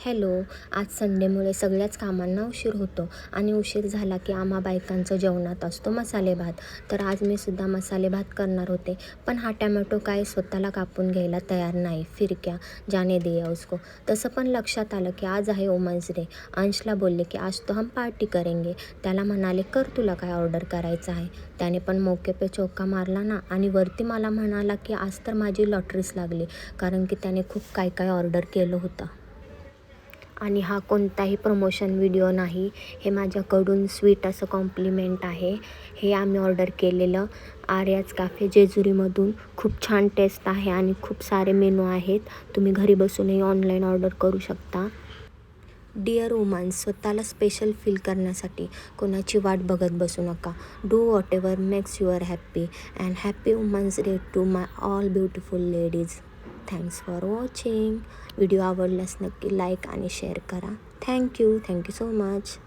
Hello. आज संडेमुळे सगळ्याच कामांना उशीर होतो आणि उशीर झाला की आम्हा बायकांचं जेवणात असतो मसाले भात. तर आज मी सुद्धा मसाले भात करणार होते, पण हा टॅमॅटो काय स्वतःला कापून घ्यायला तयार नाही. फिर क्या जाने दिया उसको. तसं पण लक्षात आलं की आज आहे वुमन्स डे. अंशला बोलले की आज तो हम पार्टी करेंगे. त्याला म्हणाले कर तुला काय ऑर्डर करायचं आहे. त्याने पण मौके पे चौका मारला ना आणि वरती मला म्हणाला की आज तर माझी लॉटरीच लागली, कारण की त्याने खूप काय काय ऑर्डर केलं होतं. आणि हा कोणताही प्रमोशन व्हिडिओ नाही, हे माझ्याकडून स्वीट असं कॉम्प्लिमेंट आहे. हे आम्ही ऑर्डर केलेलं आर्याज कॅफे जेजुरीमधून. खूप छान टेस्ट आहे आणि खूप सारे मेनू आहेत. तुम्ही घरी बसूनही ऑनलाईन ऑर्डर करू शकता. डिअर वुमन्स, स्वतःला स्पेशल फील करण्यासाठी कोणाची वाट बघत बसू नका. Do whatever makes your happy and happy womens day to my all beautiful ladies. Thanks for watching. Video आवडल्यास नक्की लाईक आणि शेअर करा. Thank you so much.